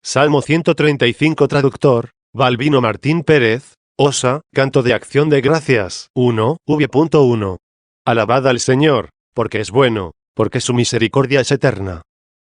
Salmo 135 Traductor, Balbino Martín Pérez, Osa, Canto de Acción de Gracias, 1, v.1. Alabad al Señor, porque es bueno, porque su misericordia es eterna.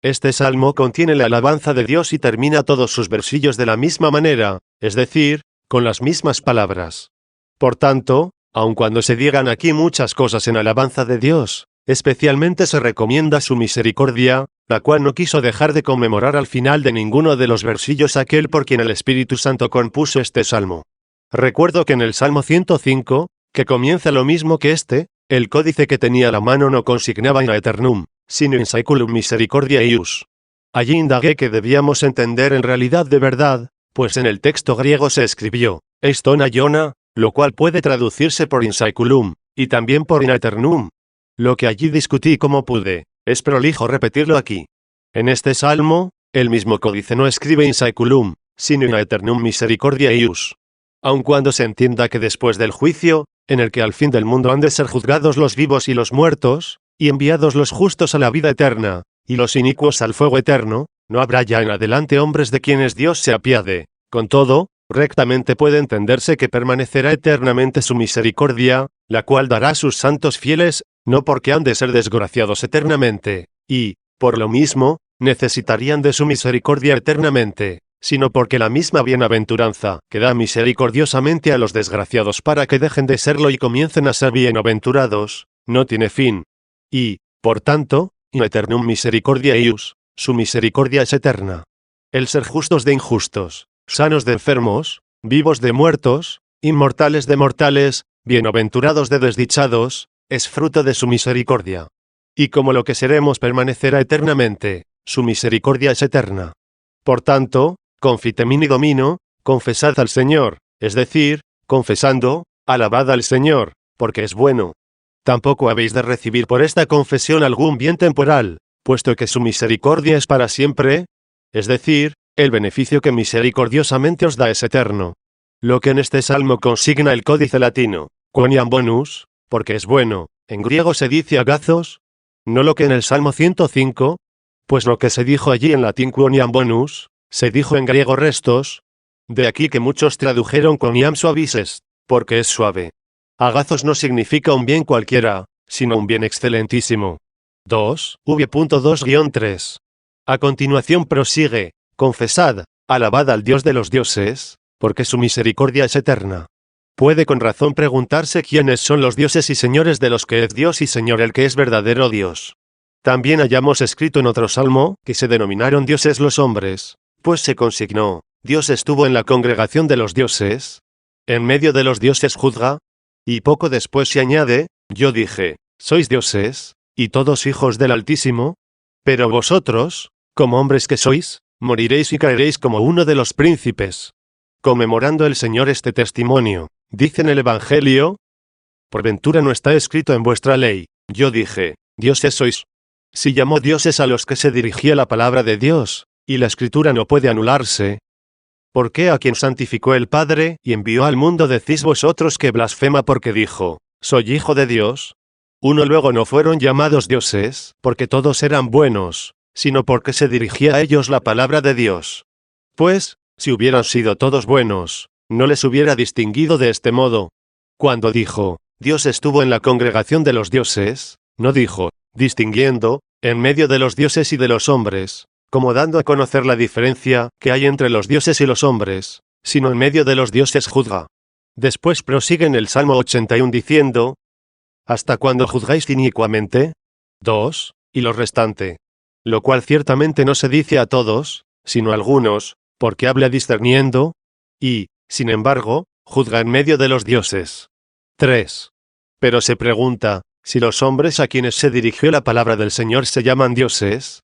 Este salmo contiene la alabanza de Dios y termina todos sus versillos de la misma manera, es decir, con las mismas palabras. Por tanto, aun cuando se digan aquí muchas cosas en alabanza de Dios, especialmente se recomienda su misericordia, la cual no quiso dejar de conmemorar al final de ninguno de los versillos aquel por quien el Espíritu Santo compuso este salmo. Recuerdo que en el Salmo 105, que comienza lo mismo que este, el códice que tenía a la mano no consignaba in aeternum, sino in saeculum misericordia eius. Allí indagué que debíamos entender en realidad de verdad, pues en el texto griego se escribió, eiston aiona, lo cual puede traducirse por in saeculum, y también por in aeternum. Lo que allí discutí como pude, es prolijo repetirlo aquí. En este salmo, el mismo códice no escribe in saeculum, sino in aeternum misericordia eius. Aun cuando se entienda que después del juicio, en el que al fin del mundo han de ser juzgados los vivos y los muertos, y enviados los justos a la vida eterna, y los inicuos al fuego eterno, no habrá ya en adelante hombres de quienes Dios se apiade. Con todo, rectamente puede entenderse que permanecerá eternamente su misericordia, la cual dará a sus santos fieles, no porque han de ser desgraciados eternamente, y, por lo mismo, necesitarían de su misericordia eternamente, sino porque la misma bienaventuranza que da misericordiosamente a los desgraciados para que dejen de serlo y comiencen a ser bienaventurados, no tiene fin. Y, por tanto, in aeternum misericordia eius, su misericordia es eterna. El ser justos de injustos, sanos de enfermos, vivos de muertos, inmortales de mortales, bienaventurados de desdichados, es fruto de su misericordia. Y como lo que seremos permanecerá eternamente, su misericordia es eterna. Por tanto, confitemini domino, confesad al Señor, es decir, confesando, alabad al Señor, porque es bueno. Tampoco habéis de recibir por esta confesión algún bien temporal, puesto que su misericordia es para siempre, es decir, el beneficio que misericordiosamente os da es eterno. Lo que en este salmo consigna el códice latino, quoniam bonus, porque es bueno, en griego se dice agazos, no lo que en el Salmo 105, pues lo que se dijo allí en latín quoniam bonus, se dijo en griego restos, de aquí que muchos tradujeron quoniam suavis est, porque es suave. Agazos no significa un bien cualquiera, sino un bien excelentísimo. 2, v.2-3. A continuación prosigue, confesad, alabad al Dios de los dioses, porque su misericordia es eterna. Puede con razón preguntarse quiénes son los dioses y señores de los que es Dios y Señor el que es verdadero Dios. También hayamos escrito en otro salmo, que se denominaron dioses los hombres, pues se consignó, Dios estuvo en la congregación de los dioses, en medio de los dioses juzga, y poco después se añade, yo dije, sois dioses, y todos hijos del Altísimo, pero vosotros, como hombres que sois, moriréis y caeréis como uno de los príncipes. Conmemorando el Señor este testimonio, dice en el Evangelio, por ventura no está escrito en vuestra ley, yo dije, dioses sois. Si llamó dioses a los que se dirigía la palabra de Dios, y la Escritura no puede anularse, ¿por qué a quien santificó el Padre y envió al mundo decís vosotros que blasfema porque dijo, soy hijo de Dios? Uno luego no fueron llamados dioses, porque todos eran buenos, sino porque se dirigía a ellos la palabra de Dios. Pues, si hubieran sido todos buenos, no les hubiera distinguido de este modo. Cuando dijo, Dios estuvo en la congregación de los dioses, no dijo, distinguiendo, en medio de los dioses y de los hombres, como dando a conocer la diferencia que hay entre los dioses y los hombres, sino en medio de los dioses juzga. Después prosigue en el Salmo 81 diciendo, ¿hasta cuándo juzgáis inicuamente? 2, y lo restante. Lo cual ciertamente no se dice a todos, sino a algunos, porque habla discerniendo, y, sin embargo, juzga en medio de los dioses. 3. Pero se pregunta, si los hombres a quienes se dirigió la palabra del Señor se llaman dioses,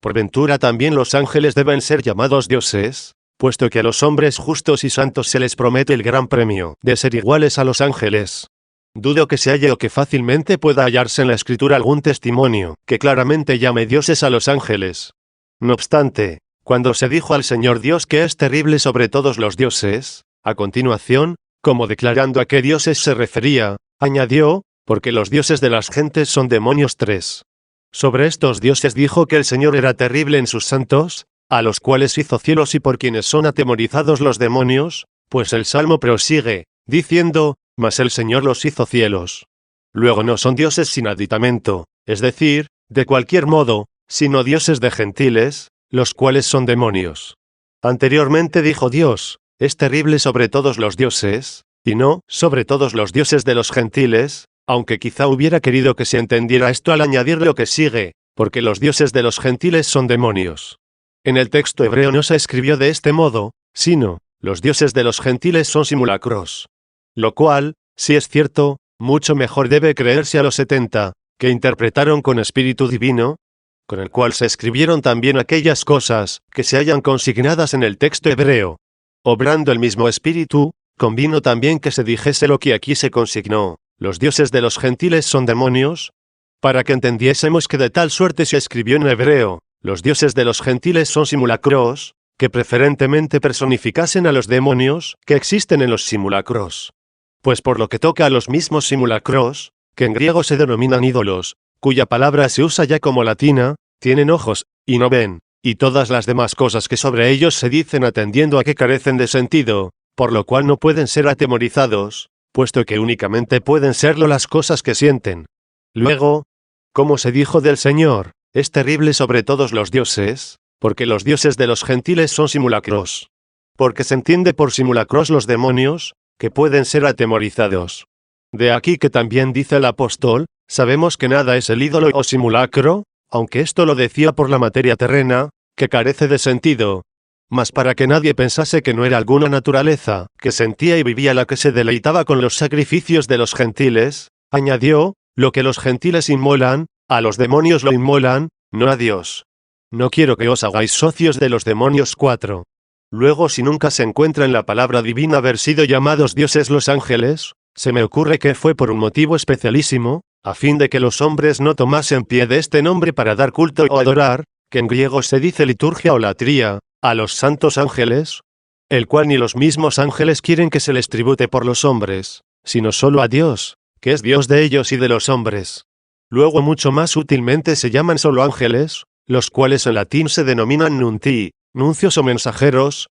¿por ventura también los ángeles deben ser llamados dioses, puesto que a los hombres justos y santos se les promete el gran premio de ser iguales a los ángeles? Dudo que se halle o que fácilmente pueda hallarse en la Escritura algún testimonio que claramente llame dioses a los ángeles. No obstante, cuando se dijo al Señor Dios que es terrible sobre todos los dioses, a continuación, como declarando a qué dioses se refería, añadió, porque los dioses de las gentes son demonios. 3. Sobre estos dioses dijo que el Señor era terrible en sus santos, a los cuales hizo cielos y por quienes son atemorizados los demonios, pues el Salmo prosigue, diciendo, mas el Señor los hizo cielos. Luego no son dioses sin aditamento, es decir, de cualquier modo, sino dioses de gentiles, los cuales son demonios. Anteriormente dijo Dios, es terrible sobre todos los dioses, y no sobre todos los dioses de los gentiles, aunque quizá hubiera querido que se entendiera esto al añadir lo que sigue, porque los dioses de los gentiles son demonios. En el texto hebreo no se escribió de este modo, sino, los dioses de los gentiles son simulacros. Lo cual, si es cierto, mucho mejor debe creerse a los 70, que interpretaron con espíritu divino, con el cual se escribieron también aquellas cosas que se hallan consignadas en el texto hebreo. Obrando el mismo espíritu, convino también que se dijese lo que aquí se consignó, los dioses de los gentiles son demonios, para que entendiésemos que de tal suerte se escribió en hebreo, los dioses de los gentiles son simulacros, que preferentemente personificasen a los demonios que existen en los simulacros. Pues por lo que toca a los mismos simulacros, que en griego se denominan ídolos, cuya palabra se usa ya como latina, tienen ojos, y no ven, y todas las demás cosas que sobre ellos se dicen atendiendo a que carecen de sentido, por lo cual no pueden ser atemorizados, puesto que únicamente pueden serlo las cosas que sienten. Luego, como se dijo del Señor, es terrible sobre todos los dioses, porque los dioses de los gentiles son simulacros. Porque se entiende por simulacros los demonios, que pueden ser atemorizados. De aquí que también dice el apóstol, sabemos que nada es el ídolo o simulacro, aunque esto lo decía por la materia terrena, que carece de sentido. Mas para que nadie pensase que no era alguna naturaleza, que sentía y vivía la que se deleitaba con los sacrificios de los gentiles, añadió, lo que los gentiles inmolan, a los demonios lo inmolan, no a Dios. No quiero que os hagáis socios de los demonios 4. Luego si nunca se encuentra en la palabra divina haber sido llamados dioses los ángeles, se me ocurre que fue por un motivo especialísimo, a fin de que los hombres no tomasen pie de este nombre para dar culto o adorar, que en griego se dice liturgia o latría, a los santos ángeles, el cual ni los mismos ángeles quieren que se les tribute por los hombres, sino solo a Dios, que es Dios de ellos y de los hombres. Luego mucho más útilmente se llaman solo ángeles, los cuales en latín se denominan nuntii, nuncios o mensajeros,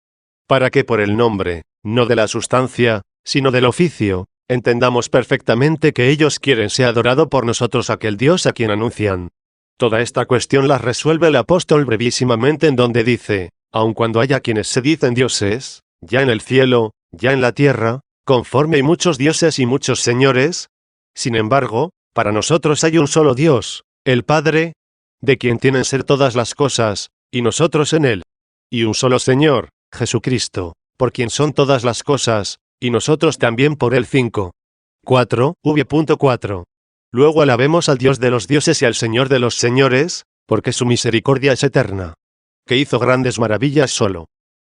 para que por el nombre, no de la sustancia, sino del oficio, entendamos perfectamente que ellos quieren ser adorado por nosotros aquel Dios a quien anuncian. Toda esta cuestión la resuelve el apóstol brevísimamente en donde dice, aun cuando haya quienes se dicen dioses, ya en el cielo, ya en la tierra, conforme hay muchos dioses y muchos señores, sin embargo, para nosotros hay un solo Dios, el Padre, de quien tienen ser todas las cosas, y nosotros en él. Y un solo Señor, Jesucristo, por quien son todas las cosas, y nosotros también por él. 5. 4. V.4. Luego alabemos al Dios de los dioses y al Señor de los señores, porque su misericordia es eterna. Que hizo grandes maravillas solo.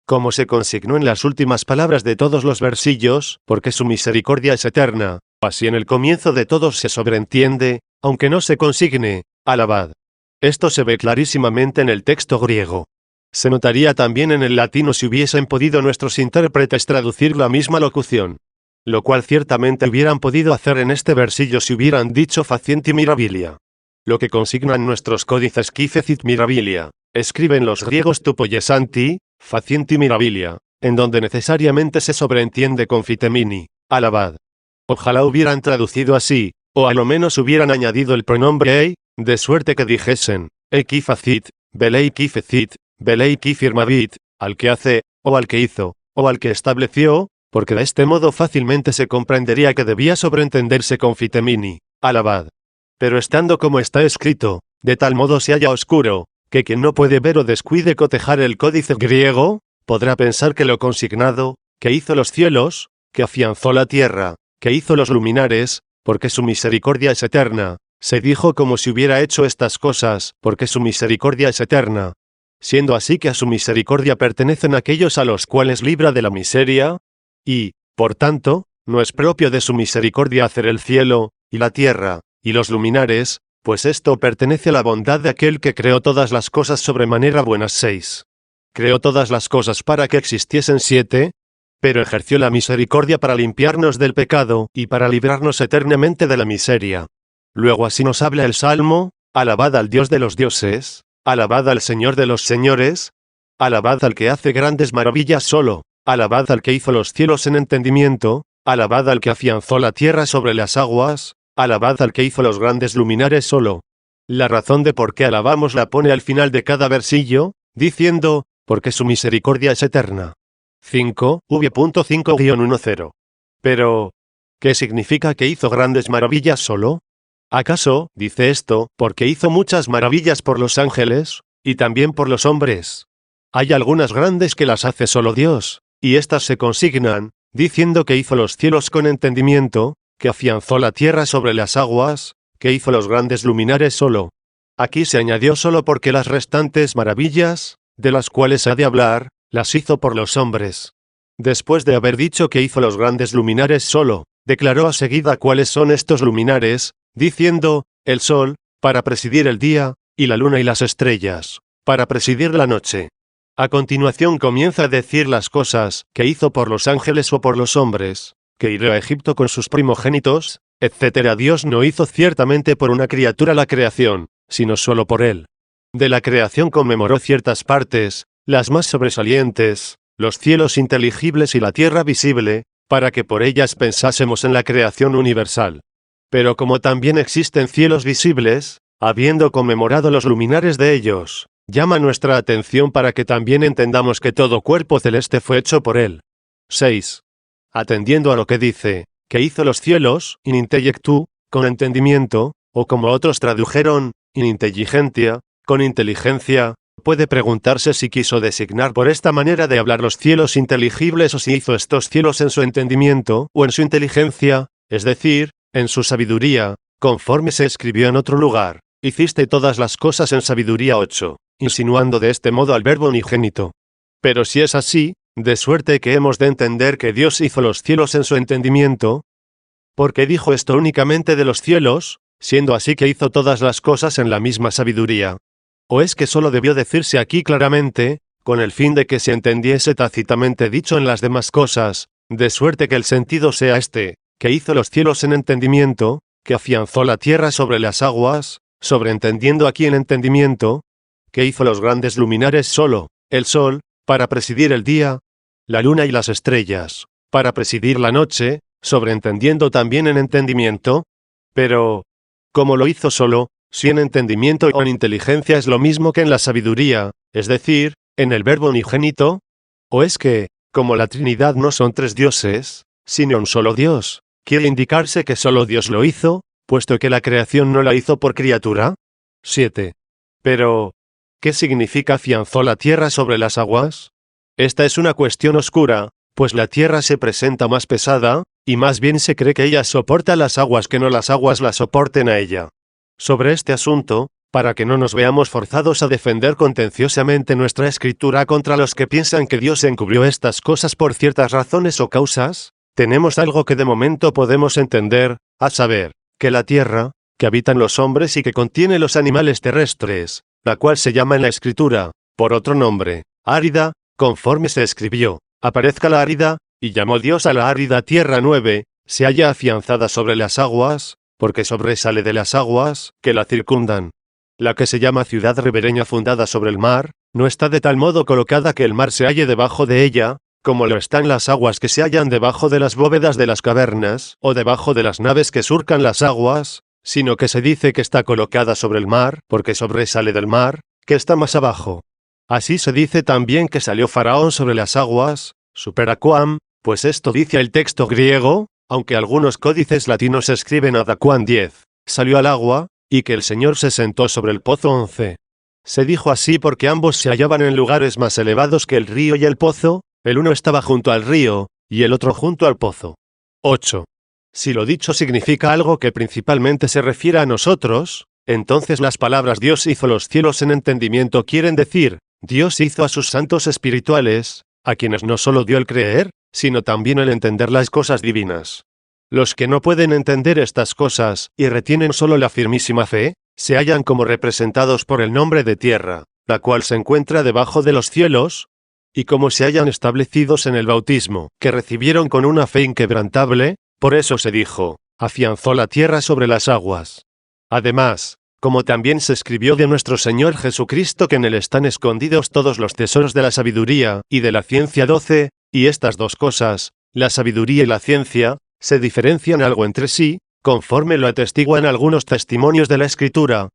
Como se consignó en las últimas palabras de todos los versillos, porque su misericordia es eterna, así en el comienzo de todos se sobreentiende, aunque no se consigne, alabad. Esto se ve clarísimamente en el texto griego. Se notaría también en el latino si hubiesen podido nuestros intérpretes traducir la misma locución. Lo cual ciertamente hubieran podido hacer en este versillo si hubieran dicho facienti mirabilia. Lo que consignan nuestros códices qui fecit mirabilia, escriben los griegos tupoyesanti, facienti mirabilia, en donde necesariamente se sobreentiende confitemini, alabad. Ojalá hubieran traducido así, o a lo menos hubieran añadido el pronombre ei, de suerte que dijesen, qui facit, velei qui fecit, velei qui firmavit, al que hace, o al que hizo, o al que estableció, porque de este modo fácilmente se comprendería que debía sobreentenderse confitemini, alabad. Pero estando como está escrito, de tal modo se halla oscuro, que quien no puede ver o descuide cotejar el códice griego, podrá pensar que lo consignado, que hizo los cielos, que afianzó la tierra, que hizo los luminares, porque su misericordia es eterna, se dijo como si hubiera hecho estas cosas, porque su misericordia es eterna. Siendo así que a su misericordia pertenecen aquellos a los cuales libra de la miseria, y, por tanto, no es propio de su misericordia hacer el cielo, y la tierra, y los luminares, pues esto pertenece a la bondad de aquel que creó todas las cosas sobremanera buenas. 6. Creó todas las cosas para que existiesen. 7. Pero ejerció la misericordia para limpiarnos del pecado, y para librarnos eternamente de la miseria. Luego así nos habla el Salmo, alabad al Dios de los dioses, alabad al Señor de los señores, alabad al que hace grandes maravillas solo, alabad al que hizo los cielos en entendimiento, alabad al que afianzó la tierra sobre las aguas, alabad al que hizo los grandes luminares solo. La razón de por qué alabamos la pone al final de cada versillo, diciendo, porque su misericordia es eterna. 5, v.5-10. Pero, ¿qué significa que hizo grandes maravillas solo? ¿Acaso, dice esto, porque hizo muchas maravillas por los ángeles, y también por los hombres? Hay algunas grandes que las hace solo Dios, y éstas se consignan, diciendo que hizo los cielos con entendimiento, que afianzó la tierra sobre las aguas, que hizo los grandes luminares solo. Aquí se añadió solo porque las restantes maravillas, de las cuales ha de hablar, las hizo por los hombres. Después de haber dicho que hizo los grandes luminares solo, declaró a seguida cuáles son estos luminares, diciendo, el sol, para presidir el día, y la luna y las estrellas, para presidir la noche. A continuación comienza a decir las cosas que hizo por los ángeles o por los hombres, que hirió a Egipto con sus primogénitos, etc. Dios no hizo ciertamente por una criatura la creación, sino solo por él. De la creación conmemoró ciertas partes, las más sobresalientes, los cielos inteligibles y la tierra visible, para que por ellas pensásemos en la creación universal. Pero como también existen cielos visibles, habiendo conmemorado los luminares de ellos, llama nuestra atención para que también entendamos que todo cuerpo celeste fue hecho por él. 6. Atendiendo a lo que dice, que hizo los cielos, in intellectu, con entendimiento, o como otros tradujeron, in intelligentia, con inteligencia, puede preguntarse si quiso designar por esta manera de hablar los cielos inteligibles o si hizo estos cielos en su entendimiento o en su inteligencia, es decir, en su sabiduría, conforme se escribió en otro lugar, hiciste todas las cosas en sabiduría 8, insinuando de este modo al verbo unigénito. Pero si es así, de suerte que hemos de entender que Dios hizo los cielos en su entendimiento, porque dijo esto únicamente de los cielos, siendo así que hizo todas las cosas en la misma sabiduría. ¿O es que solo debió decirse aquí claramente, con el fin de que se entendiese tácitamente dicho en las demás cosas, de suerte que el sentido sea este, que hizo los cielos en entendimiento, que afianzó la tierra sobre las aguas, sobreentendiendo aquí en entendimiento, que hizo los grandes luminares solo, el sol, para presidir el día, la luna y las estrellas, para presidir la noche, sobreentendiendo también en entendimiento? Pero, ¿cómo lo hizo solo, si en entendimiento o en inteligencia es lo mismo que en la sabiduría, es decir, en el verbo unigénito? ¿O es que, como la Trinidad no son tres dioses, sino un solo Dios, quiere indicarse que solo Dios lo hizo, puesto que la creación no la hizo por criatura? 7. Pero, ¿qué significa afianzó la tierra sobre las aguas? Esta es una cuestión oscura, pues la tierra se presenta más pesada, y más bien se cree que ella soporta las aguas que no las aguas la soporten a ella. Sobre este asunto, para que no nos veamos forzados a defender contenciosamente nuestra escritura contra los que piensan que Dios encubrió estas cosas por ciertas razones o causas, tenemos algo que de momento podemos entender, a saber, que la tierra, que habitan los hombres y que contiene los animales terrestres, la cual se llama en la escritura, por otro nombre, árida, conforme se escribió, aparezca la árida, y llamó Dios a la árida tierra 9, se halla afianzada sobre las aguas, porque sobresale de las aguas, que la circundan. La que se llama ciudad ribereña fundada sobre el mar, no está de tal modo colocada que el mar se halle debajo de ella, como lo están las aguas que se hallan debajo de las bóvedas de las cavernas, o debajo de las naves que surcan las aguas, sino que se dice que está colocada sobre el mar, porque sobresale del mar, que está más abajo. Así se dice también que salió Faraón sobre las aguas, superaquam, pues esto dice el texto griego, aunque algunos códices latinos escriben adaquam 10, salió al agua, y que el Señor se sentó sobre el pozo 11. Se dijo así porque ambos se hallaban en lugares más elevados que el río y el pozo, el uno estaba junto al río, y el otro junto al pozo. 8. Si lo dicho significa algo que principalmente se refiere a nosotros, entonces las palabras Dios hizo los cielos en entendimiento quieren decir, Dios hizo a sus santos espirituales, a quienes no solo dio el creer, sino también el entender las cosas divinas. Los que no pueden entender estas cosas, y retienen solo la firmísima fe, se hallan como representados por el nombre de tierra, la cual se encuentra debajo de los cielos, y como se hallan establecidos en el bautismo, que recibieron con una fe inquebrantable, por eso se dijo, afianzó la tierra sobre las aguas. Además, como también se escribió de nuestro Señor Jesucristo que en él están escondidos todos los tesoros de la sabiduría y de la ciencia 12, y estas dos cosas, la sabiduría y la ciencia, se diferencian algo entre sí, conforme lo atestiguan algunos testimonios de la Escritura.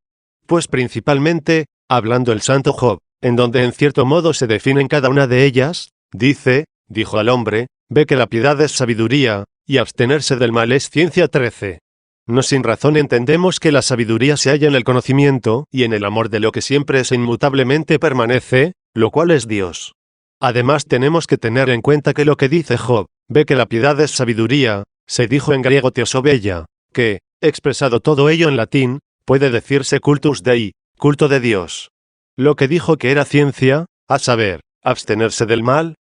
Pues principalmente, hablando el santo Job, en donde en cierto modo se definen cada una de ellas, dijo al hombre, ve que la piedad es sabiduría, y abstenerse del mal es ciencia 13. No sin razón entendemos que la sabiduría se halla en el conocimiento y en el amor de lo que siempre es e inmutablemente permanece, lo cual es Dios. Además tenemos que tener en cuenta que lo que dice Job, ve que la piedad es sabiduría, se dijo en griego theosobeia, que, expresado todo ello en latín, puede decirse cultus Dei, culto de Dios. Lo que dijo que era ciencia, a saber, abstenerse del mal.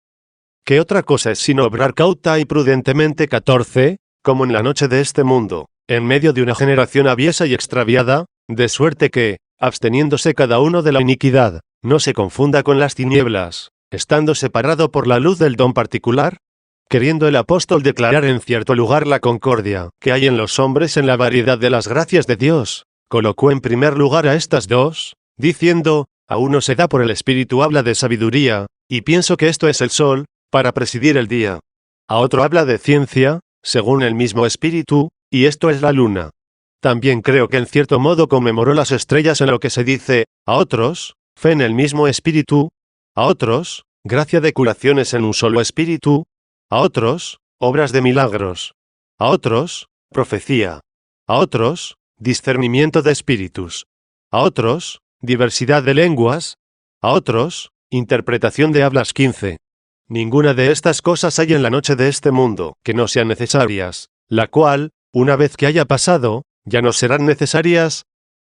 ¿Qué otra cosa es sino obrar cauta y prudentemente 14, como en la noche de este mundo, en medio de una generación aviesa y extraviada, de suerte que, absteniéndose cada uno de la iniquidad, no se confunda con las tinieblas, estando separado por la luz del don particular? Queriendo el apóstol declarar en cierto lugar la concordia que hay en los hombres en la variedad de las gracias de Dios, colocó en primer lugar a estas dos, diciendo, a uno se da por el Espíritu habla de sabiduría, y pienso que esto es el sol, para presidir el día. A otro habla de ciencia, según el mismo Espíritu, y esto es la luna. También creo que en cierto modo conmemoró las estrellas en lo que se dice, a otros, fe en el mismo Espíritu, a otros, gracia de curaciones en un solo Espíritu, a otros, obras de milagros, a otros, profecía, a otros, discernimiento de espíritus, a otros, diversidad de lenguas, a otros, interpretación de hablas 15. Ninguna de estas cosas hay en la noche de este mundo que no sean necesarias, la cual, una vez que haya pasado, ya no serán necesarias.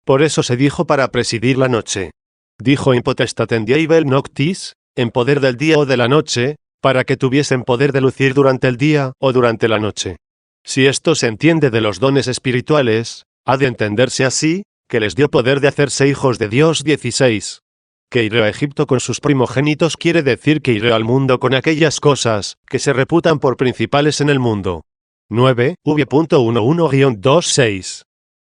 Por eso se dijo para presidir la noche. Dijo in potestatem diei vel noctis, en poder del día o de la noche, para que tuviesen poder de lucir durante el día o durante la noche. Si esto se entiende de los dones espirituales, ha de entenderse así, que les dio poder de hacerse hijos de Dios 16. Que iré a Egipto con sus primogénitos quiere decir que iré al mundo con aquellas cosas que se reputan por principales en el mundo. 9. V.11-26.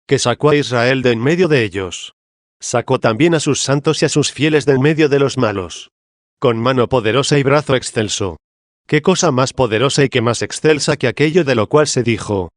Que sacó a Israel de en medio de ellos. Sacó también a sus santos y a sus fieles de en medio de los malos. Con mano poderosa y brazo excelso. ¿Qué cosa más poderosa y que más excelsa que aquello de lo cual se dijo?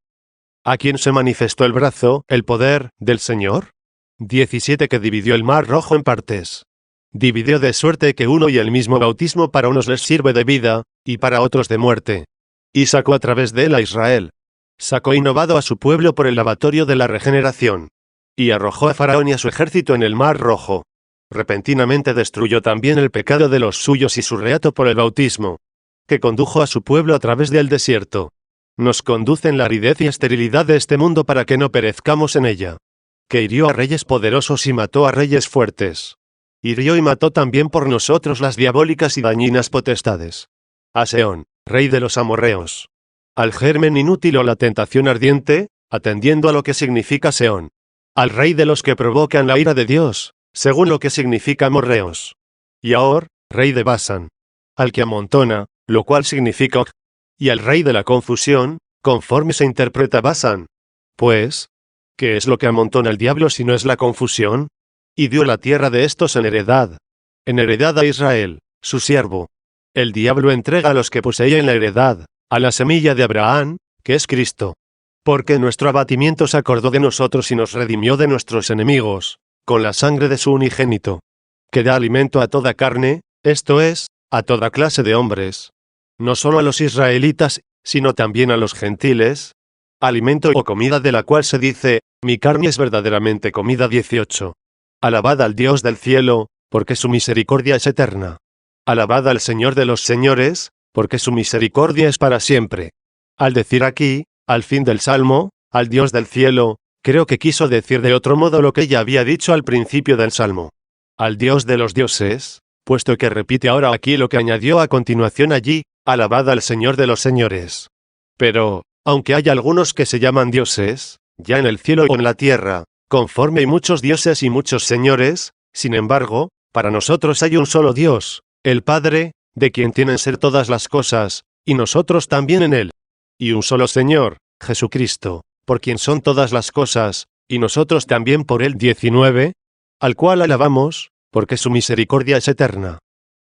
¿A quién se manifestó el brazo, el poder, del Señor? 17. Que dividió el mar rojo en partes. Dividió de suerte que uno y el mismo bautismo para unos les sirve de vida, y para otros de muerte. Y sacó a través de él a Israel. Sacó innovado a su pueblo por el lavatorio de la regeneración. Y arrojó a Faraón y a su ejército en el mar rojo. Repentinamente destruyó también el pecado de los suyos y su reato por el bautismo, que condujo a su pueblo a través del desierto. Nos conduce en la aridez y esterilidad de este mundo para que no perezcamos en ella. Que hirió a reyes poderosos y mató a reyes fuertes. Hirió y mató también por nosotros las diabólicas y dañinas potestades. A Seón, rey de los amorreos. Al germen inútil o la tentación ardiente, atendiendo a lo que significa Seón. Al rey de los que provocan la ira de Dios, según lo que significa amorreos. Y a Or, rey de Basán. Al que amontona, lo cual significa Og. Y al rey de la confusión, conforme se interpreta Basán. Pues, ¿qué es lo que amontona el diablo si no es la confusión? Y dio la tierra de estos en heredad a Israel, su siervo. El diablo entrega a los que poseían la heredad, a la semilla de Abraham, que es Cristo. Porque nuestro abatimiento se acordó de nosotros y nos redimió de nuestros enemigos, con la sangre de su unigénito. Que da alimento a toda carne, esto es, a toda clase de hombres. No solo a los israelitas, sino también a los gentiles. Alimento o comida de la cual se dice, mi carne es verdaderamente comida 18. Alabad al Dios del cielo, porque su misericordia es eterna. Alabad al Señor de los señores, porque su misericordia es para siempre. Al decir aquí, al fin del Salmo, al Dios del cielo, creo que quiso decir de otro modo lo que ella había dicho al principio del Salmo. Al Dios de los dioses, puesto que repite ahora aquí lo que añadió a continuación allí, alabad al Señor de los señores. Pero, aunque hay algunos que se llaman dioses, ya en el cielo o en la tierra, conforme hay muchos dioses y muchos señores, sin embargo, para nosotros hay un solo Dios, el Padre, de quien tienen ser todas las cosas, y nosotros también en él. Y un solo Señor, Jesucristo, por quien son todas las cosas, y nosotros también por él. 19. Al cual alabamos, porque su misericordia es eterna.